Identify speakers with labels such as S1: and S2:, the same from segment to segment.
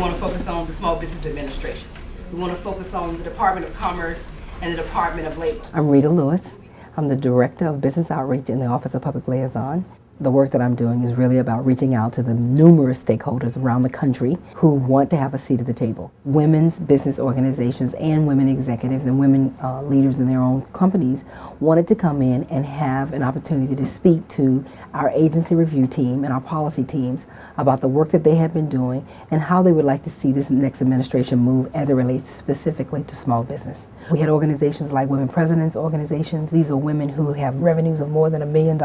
S1: want to focus on the Small Business Administration. We want to focus on the Department of Commerce and the Department of Labor.
S2: I'm Rita Lewis. I'm the Director of Business Outreach in the Office of Public Liaison. The work that I'm doing is really about reaching out to the numerous stakeholders around the country who want to have a seat at the table. Women's business organizations and women executives and women leaders in their own companies wanted to come in and have an opportunity to speak to our agency review team and our policy teams about the work that they have been doing and how they would like to see this next administration move as it relates specifically to small business. We had organizations like Women Presidents Organizations. These are women who have revenues of more than $1 million.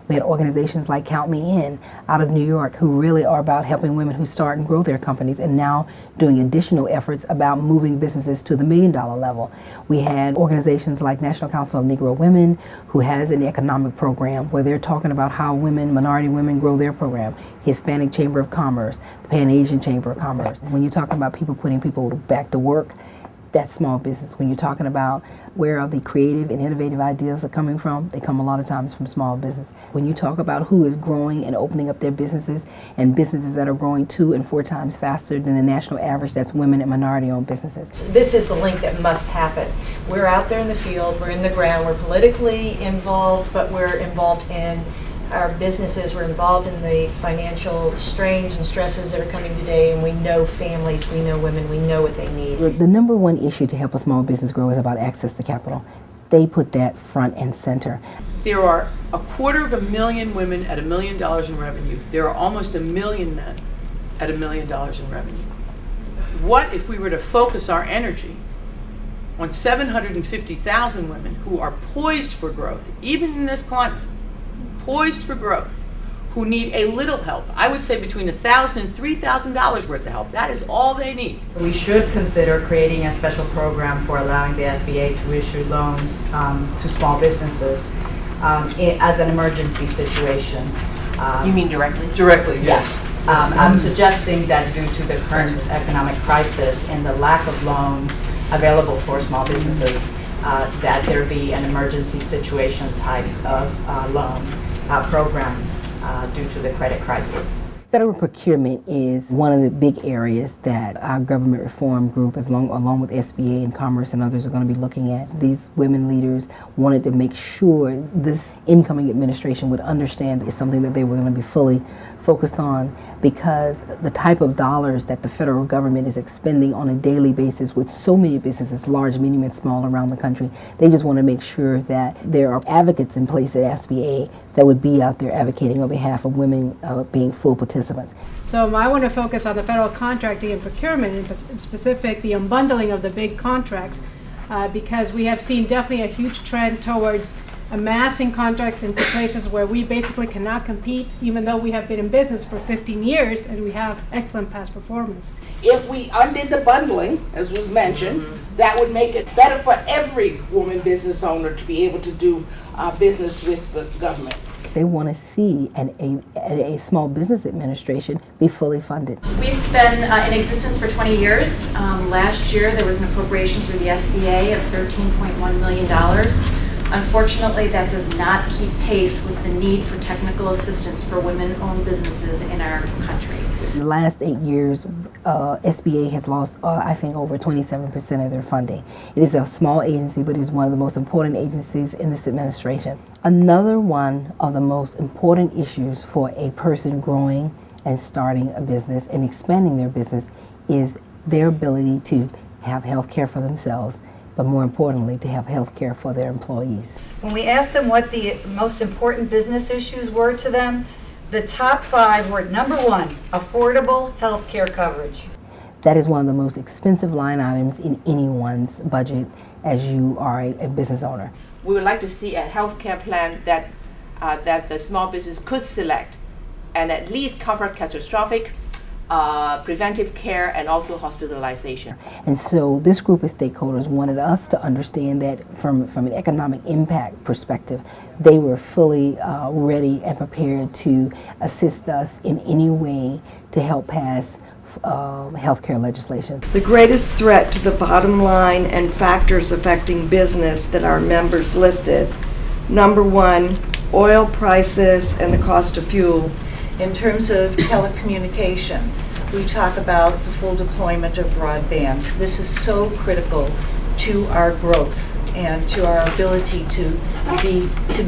S2: We had organizations like Count Me In out of New York who really are about helping women who start and grow their companies and now doing additional efforts about moving businesses to the $1 million level. We had organizations like National Council of Negro Women who has an economic program where they're talking about how women, minority women grow their program. Hispanic Chamber of Commerce, the Pan-Asian Chamber of Commerce. When you're talking about people putting people back to work, that's small business. When you're talking about where are the creative and innovative ideas are coming from, they come a lot of times from small business. When you talk about who is growing and opening up their businesses and businesses that are growing 2 and 4 times faster than the national average, that's women and minority-owned businesses.
S3: This is the link that must happen. We're out there in the field, we're in the ground, we're politically involved, but we're involved in our businesses, we're involved in the financial strains and stresses that are coming today, and we know families, we know women, we know what they need.
S2: The number one issue to help a small business grow is about access to capital. They put that front and center.
S4: There are 250,000 women at $1 million in revenue. There are almost 1 million men at $1 million in revenue. What if we were to focus our energy on 750,000 women who are poised for growth, even in this climate, poised for growth, who need a little help? I would say between $1,000 and $3,000 worth of help. That is all they need.
S5: We should consider creating a special program for allowing the SBA to issue loans to small businesses as an emergency situation.
S1: You mean directly?
S4: Directly,
S5: Yes. I'm suggesting that due to the current economic crisis and the lack of loans available for small businesses, that there be an emergency situation type of loan program due to the credit crisis.
S2: Federal procurement is one of the big areas that our government reform group, along with SBA and Commerce and others, are going to be looking at. These women leaders wanted to make sure this incoming administration would understand it's something that they were going to be fully focused on, because the type of dollars that the federal government is expending on a daily basis with so many businesses, large, medium, and small around the country, they just want to make sure that there are advocates in place at SBA that would be out there advocating on behalf of women being full participants.
S6: So I want to focus on the federal contracting and procurement, in specific the unbundling of the big contracts, because we have seen definitely a huge trend towards amassing contracts into places where we basically cannot compete, even though we have been in business for 15 years and we have excellent past performance.
S7: If we undid the bundling, as was mentioned, that would make it better for every woman business owner to be able to do business with the government.
S2: They want to see a small business administration be fully funded.
S8: We've been in existence for 20 years. Last year there was an appropriation through the SBA of $13.1 million. Unfortunately, that does not keep pace with the need for technical assistance for women-owned businesses in our country.
S2: In the last 8 years, SBA has lost, I think, over 27% of their funding. It is a small agency, but it is one of the most important agencies in this administration. Another one of the most important issues for a person growing and starting a business and expanding their business is their ability to have health care for themselves, but more importantly, to have health care for their employees.
S9: When we asked them what the most important business issues were to them, the top 5 were: number 1, affordable health care coverage.
S2: That is one of the most expensive line items in anyone's budget as you are a business owner.
S1: We would like to see a health care plan that the small business could select and at least cover catastrophic, preventive care, and also hospitalization.
S2: And so this group of stakeholders wanted us to understand that from an economic impact perspective, they were fully ready and prepared to assist us in any way to help pass healthcare legislation.
S10: The greatest threat to the bottom line and factors affecting business that our members listed: number 1, oil prices and the cost of fuel.
S3: In terms of telecommunication, we talk about the full deployment of broadband. This is so critical to our growth and to our ability to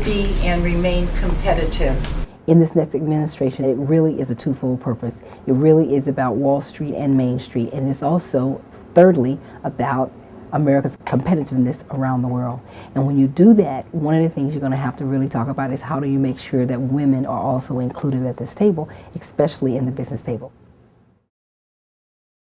S3: be and remain competitive.
S2: In this next administration, it really is a twofold purpose. It really is about Wall Street and Main Street, and it's also, thirdly, about America's competitiveness around the world. And when you do that, one of the things you're going to have to really talk about is how do you make sure that women are also included at this table, especially in the business table.